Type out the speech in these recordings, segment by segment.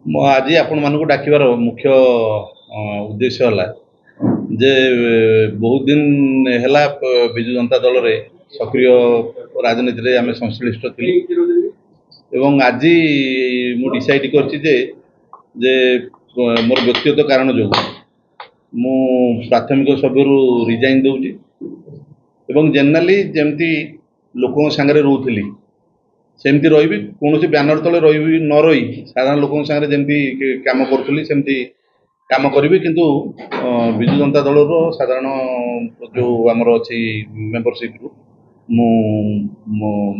आज आपण मानक डाकिबार मुख्य उद्देश्य है जे बहुत दिन है विजु जनता दल रे सक्रिय राजनीति रे आम संश्लिष्ट थी एवं आज मु डिसाइड जे मोर व्यक्तिगत कारण जो मु प्राथमिक सभ्य रिजाइन दूची एवं जनरली जमती लोकों सांगरे रोथली सेमती रही कौन बैनर तले रही न रही साधारण लोकों सांगरे जमती काम करूली सेमती काम करी किंतु विजु जनता दल साधारण जो आमर अच्छी मेंबरशिप रु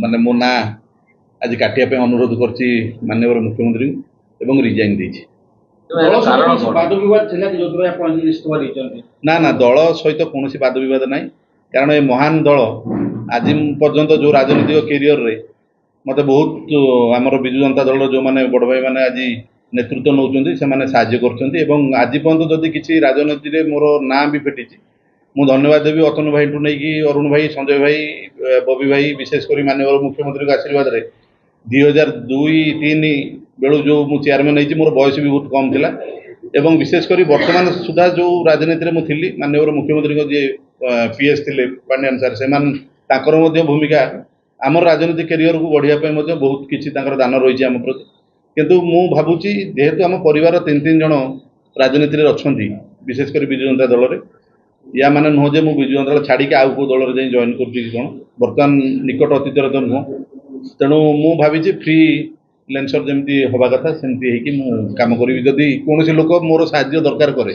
माने मो ना आज काटिया अनुरोध करछि माननीय मुख्यमंत्री एवं रिजाइन देछि ना ना दल सहित कौन वाद विवाद ना कारण ये महान दल आज पर्यंत जो राजनीतिक कैरियर रे मत बहुत आमर विजु जनता दल जो माने बड़ भाई माने आज नेतृत्व नौकरी से साहाय्य कर आज पर्यंत जदि किसी राजनीति रे मोर ना भी फेटी मु धन्यवाद देवी अतनु भाई टू नहीं कि अरुण भाई संजय भाई बबी भाई विशेषकर माननीय मुख्यमंत्री आशीर्वाद रे 2002-3 बेलू जो मु चेयरमैन होती मोर बयस भी बहुत कम थिला एवं विशेषकर वर्तमान सुधा जो राजनीति में मुझे माननीय मुख्यमंत्री जी पीएस थे पांड्यान सार से भूमिका आम राजनीतिक कैरियर को बढ़िया बहुत किसी दान रही आम प्रति किंतु मु भावुची जेहेतु आम परिवार 3 जन राजनीति में अच्छा विशेषकर विजु जनता दल में या माने नुह जे विजु जनता दल छाड़ी आउ को दल में जॉइन कर बर्तमान निकट अतीत तो नुह तेणु मु भावी फ्री लेंसर जमी हवा कथा सेमती काम करी जदि कौन लोक मोर साहाय्य दरकार करे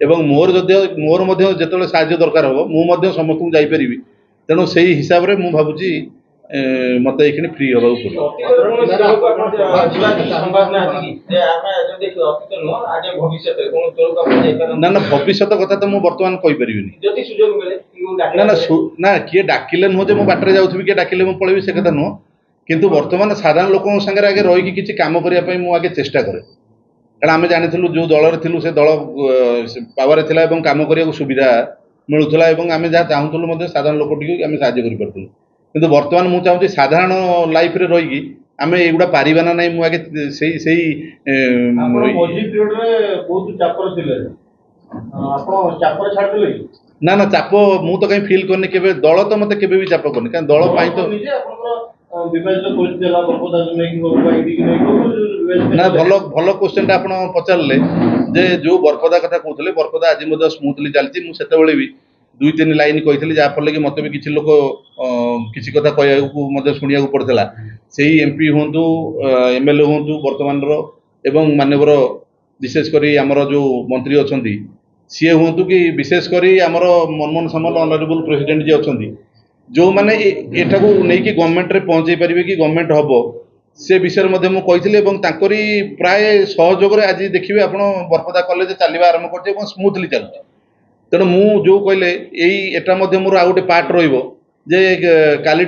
एवं मोर जो साहाय्य दरकार हम मु समस्त को जापरि तेणु से हिसाब से मु भावुची मत ये फ्री हवा ना ना भविष्य कथा तो मुझे बर्तमान कहीपर ना ना ना किए डाकिले नुह जो बाटर जाऊँ किए डाकिले मुझे पलैबी से कथा नुह किंतु वर्तमान साधारण लोकों संगे आगे रही किसी कम करने मुझे चेष्टा करे कारण आम जानी जो दल थी से दल पावर थिला कम करने सुविधा मिलूला आम जहाँ चाहूँ साधारण लोक आम साहय कर किंतु वर्तमान मुझे चाहूँगी साधारण लाइफ रे रही आम युवा पारिबा ना नहीं मुझे से ना ना चाप मु तो कहीं फील करनी के दल तो मत के भी चाप करनी कहीं दल तो ना भल भल क्वेश्चन आप पचारे जे जो बरपदा कथा कहते बरपदा आज स्मूथली चलती मुझे भी 2-3 लाइन कही जहाँफल कि मत भी किसी लोक किसी कथा कहूँ शुणा पड़ता से एमपी हूँ एमएलए हूँ बर्तमान एवं माननीय विशेषकर आमर जो मंत्री अच्छा सी हूँ कि विशेषकर आमर मनमोहन सामल ऑनरेबल प्रेसिडेंट जी अच्छा जो मैंने एटा को नहीं गवर्नमेंट रे पहुँचे पारे कि गवर्नमेंट हम से विषय मुझे प्राय सहयोग आज देखिए आप बरपदा कॉलेज चलवा आरंभ कर स्मूथली चलुचे तेणु मु जो कहले एटा मोर आउ गोटे पार्ट रे काली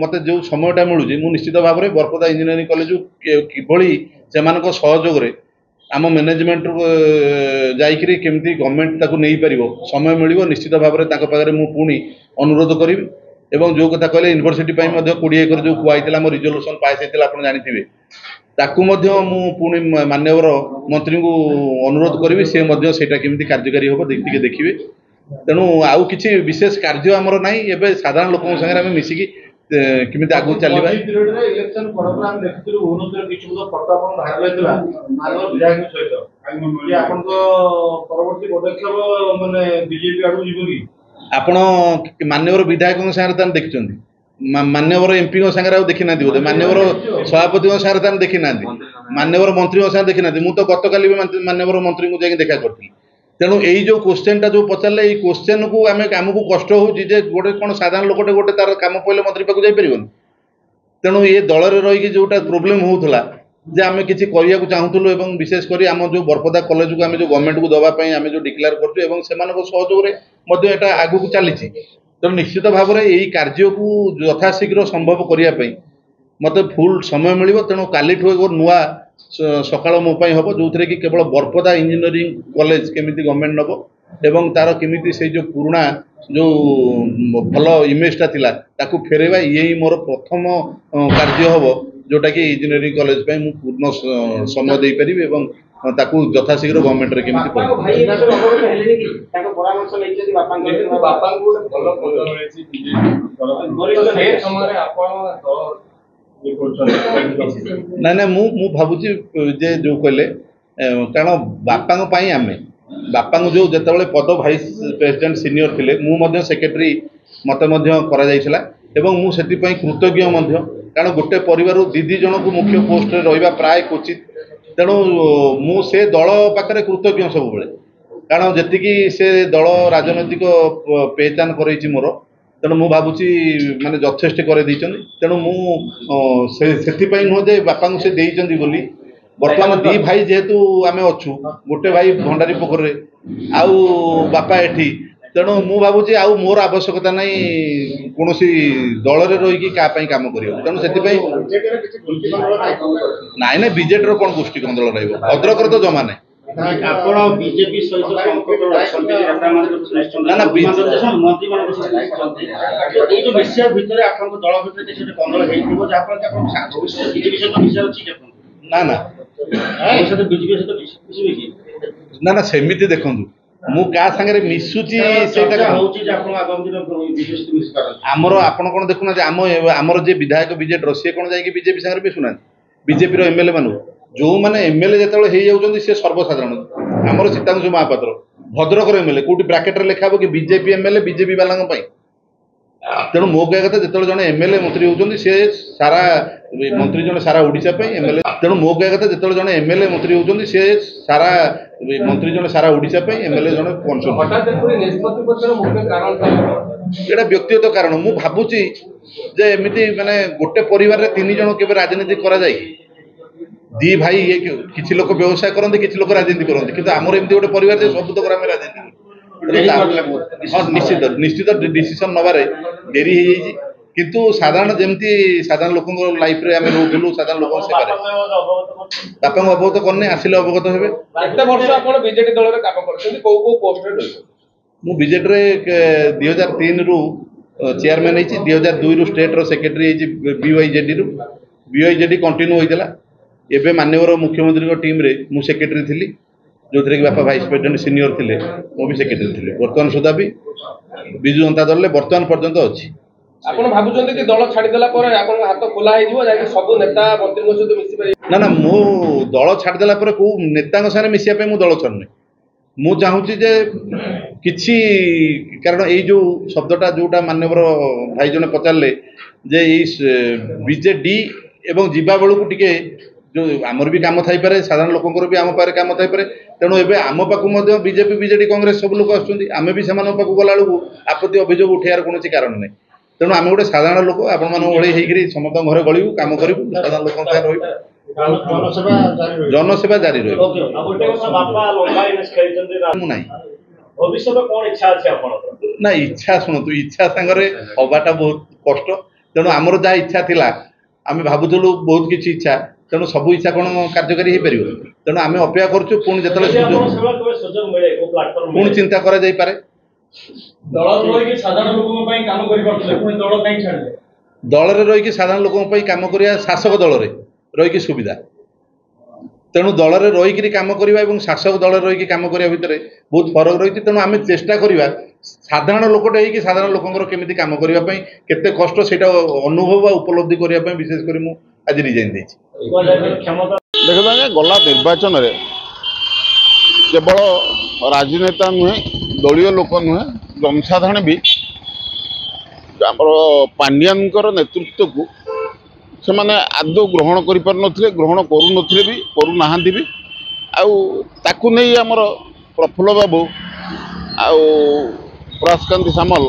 मत जो समयटा मिलूँ मु निश्चित भाव में बरपदा इंजीनियरिंग कॉलेज किभली से सहयोग आम मैनेजमेंट जाकरी केमती गवर्नमेंट ताकू नहीं पार समय मिल निश्चित भाव में पाखे मु पुणी अनुरोध करी एवं जो कथा कहले यूनिवर्सिटी 20 एकर जो कहला आम रिजोल्यूशन पास होता आप जानते ताकू पुणी माननीय मंत्री को अनुरोध करी सेटा केमती कार्यकारी हम देखिए तेणु आउ किसी विशेष कार्य आमर ना एवं साधारण लोक संगे मिसिकी केमिति आगु चलबा इलेक्शन प्रोग्राम देखिथिलु भुवनेश्वर किछु फोटो आपण भाइरल हेतला मानव विधायक सहित कि आपण को परवर्ती पदक्षेप माने बीजेपी आडू जीवो कि आपण मान्यवर विधायक संगे तान देखिचंदी मान्यवर एमपी संगे आ देखि नांदी बोले मान्यवर सभापति संगे तान देखि नांदी मान्यवर मंत्री संगे देखि नांदी मु तो गतकाली भी मान्यवर मंत्री को जाई देखा करथि तेणु यही जो क्वेश्चनटा जो पचारे ये क्वेश्चन को आमको कष्ट हो गोटे कौन साधारण लोकटे गोटे तार कम पड़े मंत्री पाक जापर तेणु ये दल में रही जोटा प्रोब्लेम होता जे आम किसी करने को चाहूलु एवं विशेषकर आम जो बरपदा कॉलेज को आम जो गवर्नमेंट को दवाई आम जो डिक्लेयर कर सहयोग एटा आगू चली तेणु निश्चित भाव में यही कार्य को यथाशीघ्र संभव करने मत फुल समय मिल तेणु काली नुआ सकाल मोपाई हम जो थे कि केवल बरपदा इंजीनियरिंग कॉलेज केमिति गवर्नमेंट नब एवं तार केमिति से जो पुराना जो भल इमेजटा थिला ताकू फेरेबा ये मोर प्रथम कार्य हम जोटा कि इंजीनियरिंग कॉलेज पे मु पूर्ण समय दे पारि एवं ताकू यथाशीघ्र गवर्नमेंट रे केमिति ना ना मु भाबुची जे जो कहले कारण बापा आमे बापा जो जिते पद भाइस प्रेसिडेंट सीनियर थिले मु मध्य सेक्रेटरी मत करा जाइछला एवं मु सेति पई कृतज्ञ मध्य कारण गोटे परिवार दीदी जन को मुख्य पोस्ट रहा प्राय क्वचित तेणु मु से दल पाखे कृतज्ञ सब बेले कारण जी से दल राजनैतिक पहचान कर मोर तेणु मु भावुची माने यथेष्ट कर तेणु मुझे नुह जे बापा से देइचंदी बोली बर्तमान दी भाई जेहेतु आम अच्छु गोटे भाई भंडारी पोखर आउ बापा एठी तेणु मु भावुची आउ मोर आवश्यकता नहीं कौन दल में रही काम कर तेणु से नाई ना बीजेडी कौन गोष्ठी कंदल भद्रक तो जमा ना ना ना ना ना सेमती देखु मु क्या सांगे मिसुची आमर आपण कौन देखुना आमर जे विधायक बीजेडी सी कौन जाकि बीजेपी सागर मिशुना बीजेपी एमएलए मान जो मैंने एमएलए जो सी सर्वसाधारण आमर सीतांशु महापात्र भद्रक एमएलए कौटी ब्राकेट लिखा कि बीजेपी एमएलए बीजेपी वाला तेणु मो कह कथा जो जन एमएलए मंत्री होती सी सारा मंत्री जन सारा ओडिशा एमएलए तेणु मो कह कथा जो जन एमएलए मंत्री होती सी सारा मंत्री जन सारा ओडिशा एमएलए जन एटा व्यक्तिगत कारण मु भावुची जे एमती माने गोटे परिवार रे 3 जन केबे राजनीति करा जाय दी भाई ये किसी लोक व्यवसाय करते किसी लोक राजनीति करते किंतु आमर एमती गोटे परिवार सब तक आम राजनीति हाँ निश्चित निश्चित डिसीजन नबारे डेरी हो जाइए किंतु साधारण जमती साधारण लोक लाइफ रे आम रोलु साधारण लोक सेवा बापा अवगत करने आसिले अवगत हे मु बीजेडी रे 2003 रु चेयरमैन होती 2002 रु स्टेट रो सेक्रेटरी बीवाईजेडी रु बीवाईजेडी कंटिन्यू होता एवं माननीय मुख्यमंत्री टीम रे मु सेक्रेटरी थी जो थे कि बापा भाइस प्रेसिडेंट सीनियर थे मु भी सेक्रेटरी थी बर्तमान सुधा भी विजु जनता दल बर्तमान पर्यंत अच्छी आपण भाबुचंदी कि दल छाड़देला पर आपण हाथ खोला हे जीवो जाके सब नेता मंत्री सहित मिसी पारे ना ना मु दल छाड़देला पर को नेता सारे मिसिया पे मु दल छाड़ने मु चाहूची जे किछि कारण ए जो शब्दटा जोटा माननीय भाई जने पचारले जे बीजेडी एवं जीवा बेलू को टिके जो आमर भी काम थाई पारे साधारण लोकंकर भी आम पारे काम थाई पारे तेणु एबे आम पाखु मध्य बीजेपी बीजेडी कांग्रेस सब लोक आसुचंदी आमे भी सेमान पाखु गला बेलू आपत्ति अभियोग उठार कोनोसी कारण नहीं तेणु आम गोटे साधारण लोक आपण मान भली होकर समस्त घर गलू काम करूँ साधारण लोक जनसेवा जारी रही ना इच्छा शुणु इच्छा सांगे हवाटा बहुत कष्ट तेणु आमर जहाँ इच्छा थिला आम भावुलु बहुत किसी इच्छा तेणु सब इच्छा कौन कार्यकारी हो पार तेणु आम अपेक्षा करूँ पुणी जो पुणी चिंता करा जाई पारे दल रे रही साधारण लोक काम करिया शासक दल रे रही सुविधा तेणु दल रे रही काम करवा और शासक दल रही काम करने भितर बहुत फरक रही तेणु आम चेष्टा करवा साधारण लोकटे हो साधारण लोक केमी काम करने केते कष्ट से अनुभव उपलब्धि करने विशेष कर आज रिजाइन देखते गला निर्वाचन रे केवल राजनेता नुहे दलीय लोक नुहे जनसाधारण भी आमर पांड्यानकर नेतृत्व को से माने आदौ ग्रहण ग्रहण करूनथिले भी करूना भी आउ नहीं आमर प्रफुल्ल बाबू आउ प्रकाशकांति सामल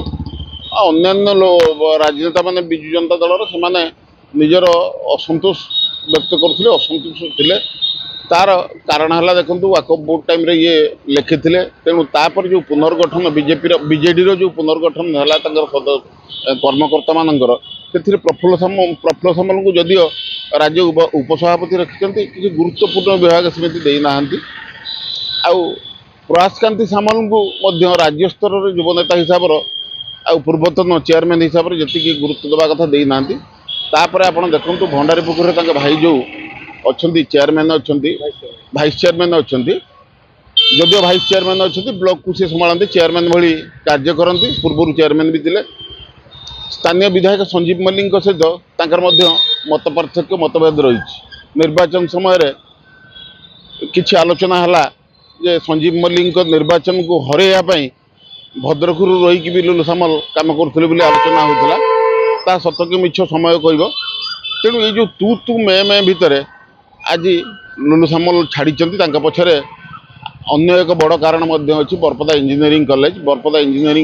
अन्यान्य राजनेता माने विजु जनता दल से माने निजर असंतोष व्यक्त करथिले असंतोष थिले तार कारण है देखो वाकफ बोर्ड टाइम रे ये लिखी तेणु तापर जो पुनर्गठन बीजेडी जो पुनर्गठन है कर्मकर्ता मानकर प्रफुल्ल सामल को जदियो राज्य उपसभापति रखिंट किसी गुरुत्वपूर्ण विभाग सेमती देना आउ प्रकाशकांति सामल को राज्य स्तर युव नेता हिसाब पूर्वतन चेयरमैन हिसाब से जी गुरुत्व देवा कथा देना तापर आपण देखंतु भंडारी पोखरी तांके भाई जो अछंती चेयरमैन अछंती भाइस चेयरमैन अछंती जदिओ भाइस चेयरमैन अछंती ब्लॉक को से संभालती चेयरमैन भली कार्य करती पूर्व चेयरमैन भी थिले स्थानीय विधायक संजीव मल्लिक सहित तांकर मध्य मत पार्थक्य मतभेद रही निर्वाचन समय रे किछि आलोचना हला जे संजीव मल्लिक निर्वाचन को हरेया पई भद्रक रही भी लुलु सामल काम करथिले बोली आलोचना होतला ता सत कि मिछ समय कहब तेणु ये जो तू मैं भितर आज लुलु सामल छाड़ी पछरे अन्य एक बड़ कारण अच्छी बरपदा इंजीनियरिंग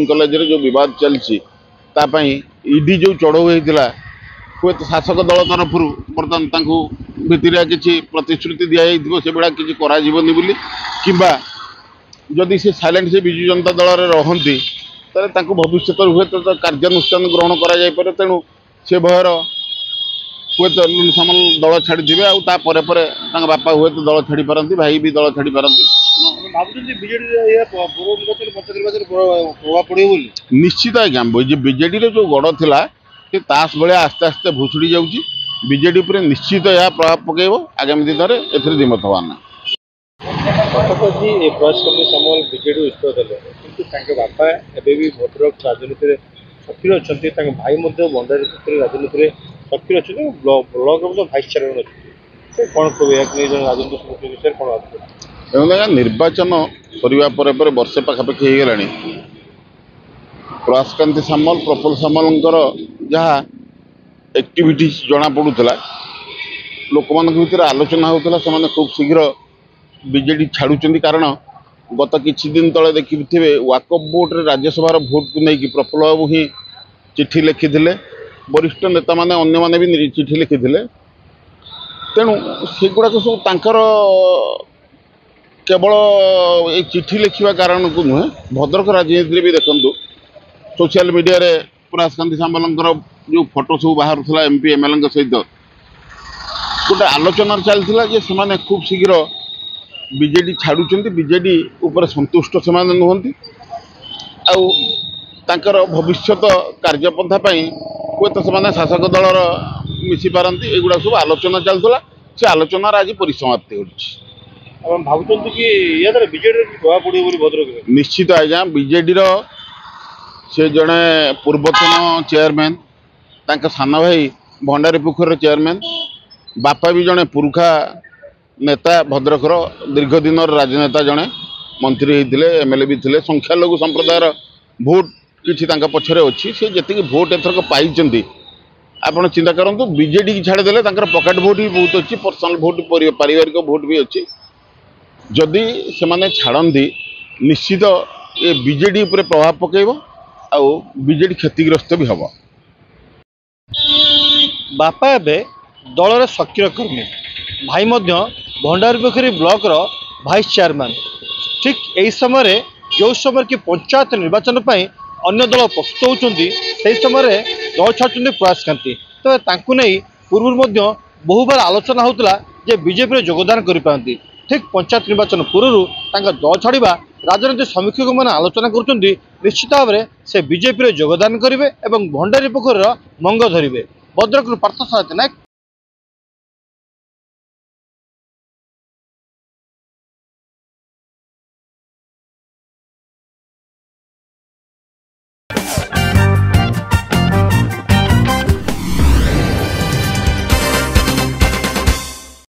कॉलेज रे जो विवाद चलती ईडी जो चढ़ऊ होता हुए तो शासक दल तरफ बर्तमान भितर किसी प्रतिश्रुति दिखाई से भाया किसी कर जदि से साइलेंट से विजु जनता दल में रहती ताले भविष्य हुए तो कार्यानुष्ठान ग्रहण कर तेणु से भयर हुए तो लुलु सामल दल छाड़ी थे आपर बापा हुए तो दल छाड़ी पारती भाई भी दल छाड़ी पारती निश्चित आज्ञा बीजेडी जो गड़ थिला कि तास भाया आस्ते आस्ते भुसुड़ी जाऊँगी बीजेडी पर निश्चित यह प्रभाव पकेब आगामी दिन में एथि दिमत हबार ना सामल बीजेडी इस्तीफा देले किंतु बापा एबी भद्रक राजनीति सक्रिय अच्छा भाई भंडारी राजनीति सक्रिय अच्छे ब्लॉक भाइस चेयरमैन अच्छे कौन कह राजनीति विषय कौन निर्वाचन सरवा वर्षे पाखापाखि हो गला प्रकाशकांति सामल प्रफुल्ल सामलंकर जहाँ एक्टिविटी जना पड़ूला लोक मान भर आलोचना होता से खूब शीघ्र बीजेडी छाड़ुंट कारण गत किछि दिन तले देखिथे वाकफ बोर्ड रे राज्यसभा भोट को लेकिन प्रफुल्ल बाबू ही चिठी लिखिले वरिष्ठ नेता माने अन्य माने भी चिठी लिखिले तेणु सेगुड़ाक सब तांकर केवल ये चिठी लिखा कारण को नुहे भद्रक राजनीति भी देखु सोशल मीडिया रे प्रकाशकांति सामलंकर जो फोटो सब बाहर था एमपी एमएलए सहित गोटे आलोचना चलता से माने खूब शीघ्र बीजेडी छाड़ुंट बीजेडी उपर संतुष्ट से नुहति आर भविष्यत कार्यपंथा हुए तो से शासक दल मिसी पारती एगुड़ा सब आलोचना चलता से आलोचनार आज परिसमाप्ति हो भावुँ कि बीजेडी प्रभाव पड़े भद्रक निश्चित आज्ञा बीजेडी से जड़े पूर्वतन चेयरमैन सान भाई भंडारी पोखर चेयरमैन बापा भी जड़े पुरुखा नेता भद्रकर दीर्घ दिन राजनेता जड़े मंत्री होते एमएलए भी थे संख्यालघु संप्रदायर भोट किसी पछरे अच्छी से जी भोट एथरक पाई आप चिंता करूँ बीजेडी की छाड़देले पकेट भोट भी बहुत अच्छी पर्सनाल भोट पारिवारिक भोट भी अच्छी जदि से माने छाड़ती निश्चित ये बीजेडी उपरे प्रभाव पकेब आ बीजेडी क्षतिग्रस्त भी हम बापा एबे दलर सक्रिय कर्मी भाई भंडारी पोखरी ब्लॉक रो भाइस चेयरमैन ठीक यही समय जो समय कि पंचायत निर्वाचन पर अन्य दल प्रस्तुत होती से समय दल छाड़ुंट प्रकाशकांति तो तांकु नहीं पूर्व बहु बार आलोचना होता जे बीजेपी योगदान करि ठीक पंचायत निर्वाचन पूर्व दल छाड़ा राजनीति समीक्षक मैंने आलोचना कर निश्चित भाव में से बीजेपी योगदान करेंगे और भंडारी पोखरी मंग धरिवे। भद्रक पार्थ सारथी नायक।